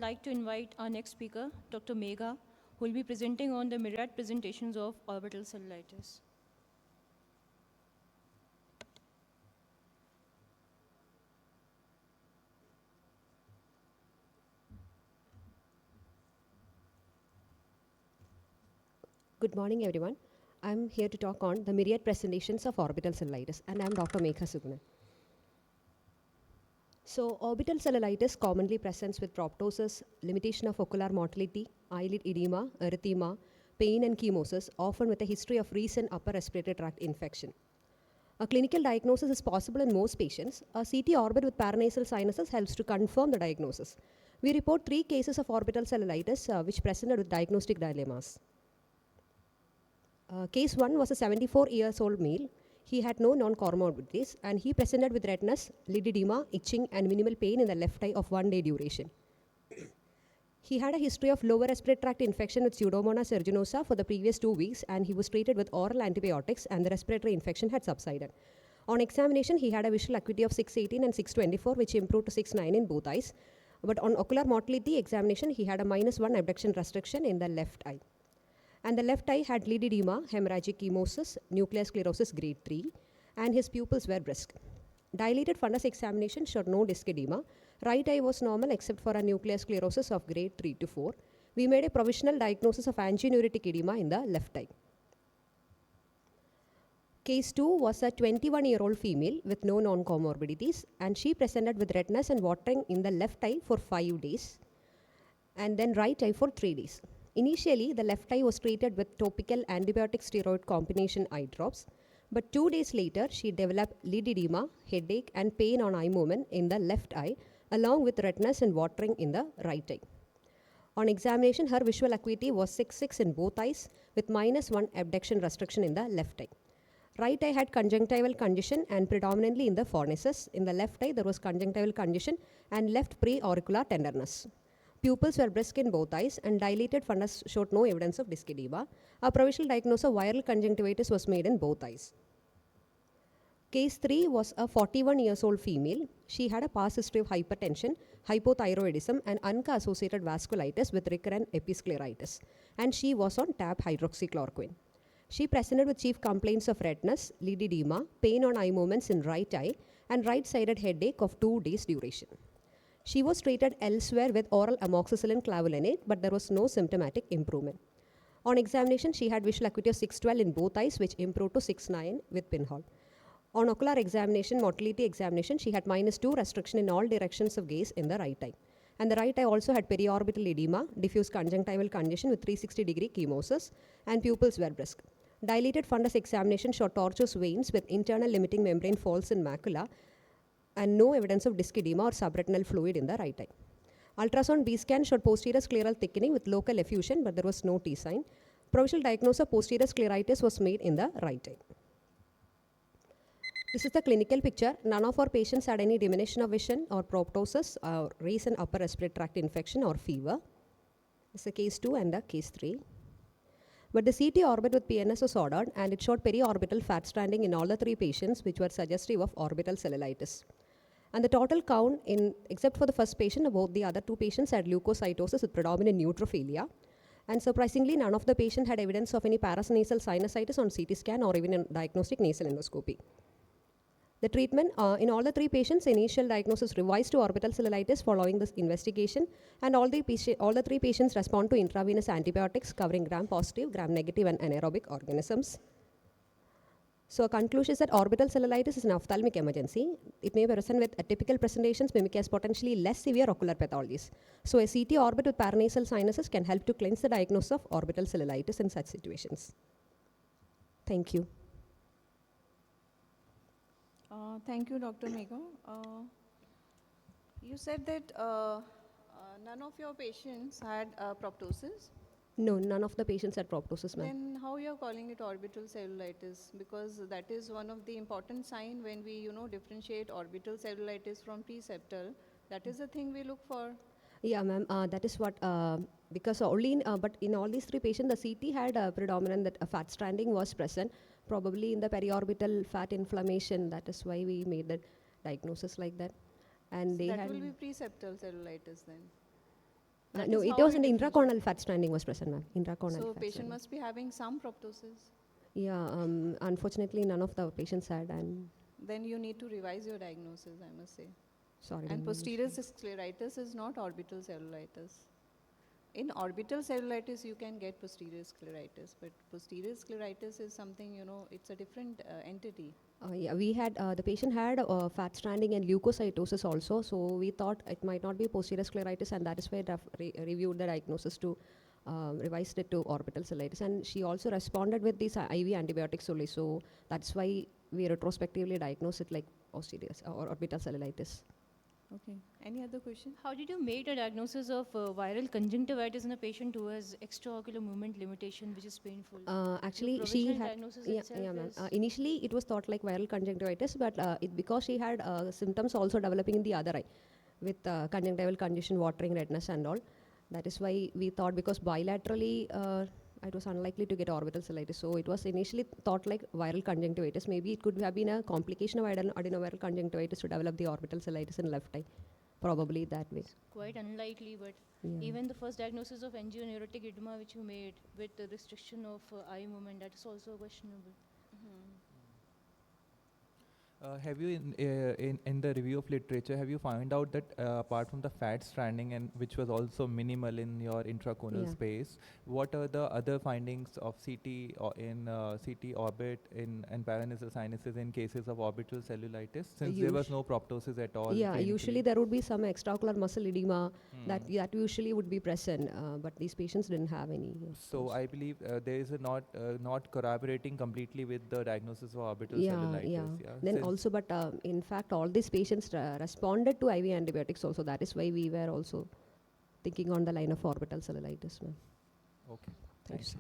like to invite our next speaker, Dr. Megha, who will be presenting on the Myriad presentations of orbital cellulitis. Good morning, everyone. I'm here to talk on the Myriad presentations of orbital cellulitis, and I'm Dr. Megha SUGUNAN. So, orbital cellulitis commonly presents with proptosis, limitation of ocular motility, eyelid edema, erythema, pain, and chemosis, often with a history of recent upper respiratory tract infection. A clinical diagnosis is possible in most patients. A CT orbit with paranasal sinuses helps to confirm the diagnosis. We report 3 cases of orbital cellulitis which presented with diagnostic dilemmas. Case 1 was a 74 years old male. He had no non-comorbidities and he presented with redness, lid edema, itching and minimal pain in the left eye of 1 day duration. He had a history of lower respiratory tract infection with Pseudomonas aeruginosa for the previous 2 weeks and he was treated with oral antibiotics and the respiratory infection had subsided. On examination, he had a visual acuity of 618 and 624 which improved to 69 in both eyes. But on ocular motility examination, he had a -1 abduction restriction in the left eye. And the left eye had lid edema, hemorrhagic chemosis, nuclear sclerosis grade 3, and his pupils were brisk. Dilated fundus examination showed no disc edema. Right eye was normal except for a nuclear sclerosis of grade 3 to 4. We made a provisional diagnosis of angioneuritic edema in the left eye. Case 2 was a 21-year-old female with no non-comorbidities, and she presented with redness and watering in the left eye for 5 days, and then right eye for 3 days. Initially, the left eye was treated with topical antibiotic steroid combination eye drops, but 2 days later, she developed lid edema, headache, and pain on eye movement in the left eye, along with redness and watering in the right eye. On examination, her visual acuity was 6.6 in both eyes, with -1 abduction restriction in the left eye. Right eye had conjunctival congestion and predominantly in the fornices. In the left eye, there was conjunctival congestion and left preauricular tenderness. Pupils were brisk in both eyes and dilated fundus showed no evidence of disc edema. A provisional diagnosis of viral conjunctivitis was made in both eyes. Case 3 was a 41 years old female. She had a past history of hypertension, hypothyroidism and ANCA-associated vasculitis with recurrent episcleritis, and she was on TAP hydroxychloroquine. She presented with chief complaints of redness, lid edema, pain on eye movements in right eye, and right-sided headache of 2 days duration. She was treated elsewhere with oral amoxicillin clavulanate, but there was no symptomatic improvement. On examination, she had visual acuity of 612 in both eyes, which improved to 69 with pinhole. On ocular examination, motility examination, she had -2 restriction in all directions of gaze in the right eye. And the right eye also had periorbital edema, diffuse conjunctival congestion with 360-degree chemosis, and pupils were brisk. Dilated fundus examination showed tortuous veins with internal limiting membrane folds in macula, and no evidence of disc edema or subretinal fluid in the right eye. Ultrasound B scan showed posterior scleral thickening with local effusion, but there was no T sign. Provisional diagnosis of posterior scleritis was made in the right eye. This is the clinical picture. None of our patients had any diminution of vision or proptosis or recent upper respiratory tract infection or fever. This is the case 2 and the case 3. But the CT orbit with PNS was ordered and it showed periorbital fat stranding in all the 3 patients, which were suggestive of orbital cellulitis. And the total count, except for the first patient, both the other 2 patients had leukocytosis with predominant neutrophilia. And surprisingly, none of the patients had evidence of any paranasal sinusitis on CT scan or even in diagnostic nasal endoscopy. The treatment in all the 3 patients, initial diagnosis revised to orbital cellulitis following this investigation, and all the 3 patients respond to intravenous antibiotics covering gram-positive, gram-negative, and anaerobic organisms. So a conclusion is that orbital cellulitis is an ophthalmic emergency. It may present with atypical presentations mimic as potentially less severe ocular pathologies. So a CT orbit with paranasal sinuses can help to cleanse the diagnosis of orbital cellulitis in such situations. Thank you. Thank you, Dr. Megha. You said that none of your patients had proptosis. No, none of the patients had proptosis, ma'am. Then how you are calling it orbital cellulitis? Because that is one of the important signs when we, differentiate orbital cellulitis from preseptal. That is the thing we look for. Yeah, ma'am. That is what, because only but in all these 3 patients, the CT had predominant that fat stranding was present, probably in the periorbital fat inflammation. That is why we made the diagnosis like that. And So they that had will be preseptal cellulitis then. That No, is it how was we in the differentiate. intracornal fat stranding was present, ma'am. Intracornal So fat patient stranding. must be having some proptosis. Yeah, unfortunately, none of the patients had, and Then you need to revise your diagnosis, I must say. sorry. And ma'am, posterior scleritis is not orbital cellulitis. In orbital cellulitis, you can get posterior scleritis, but posterior scleritis is something, it's a different entity. Yeah, we had the patient had fat stranding and leukocytosis also, so we thought it might not be posterior scleritis, and that is why reviewed the diagnosis to revised it to orbital cellulitis, and she also responded with these IV antibiotics only, so that's why we retrospectively diagnosed it like posterior or orbital cellulitis. Okay. Any other question? How did you make the diagnosis of viral conjunctivitis in a patient who has extraocular movement limitation, which is painful? Actually, The she provisional had diagnosis yeah, itself yeah, ma'am. is- Initially, it was thought like viral conjunctivitis, but because she had symptoms also developing in the other eye with conjunctival congestion, watering, redness, and all. That is why we thought, because bilaterally it was unlikely to get orbital cellulitis. So it was initially thought like viral conjunctivitis. Maybe it could have been a complication of adenoviral conjunctivitis to develop the orbital cellulitis in left eye. Probably that way. It's quite unlikely, but Yeah. even the first diagnosis of angioneurotic edema which you made with the restriction of eye movement, that is also questionable. Have you in the review of literature, have you found out that apart from the fat stranding, and which was also minimal in your intraconal Yeah. space, what are the other findings of CT or in CT orbit and paranasal sinuses in cases of orbital cellulitis, since there was no proptosis at all? Yeah, usually clinically? there would be some extraocular muscle edema that Hmm. that usually would be present, but these patients didn't have any. So I believe there is a not corroborating completely with the diagnosis of orbital Yeah, cellulitis. yeah. Then Since- also, but in fact, all these patients responded to IV antibiotics also. That is why we were also thinking on the line of orbital cellulitis, ma'am. Okay. Thanks. Thanks.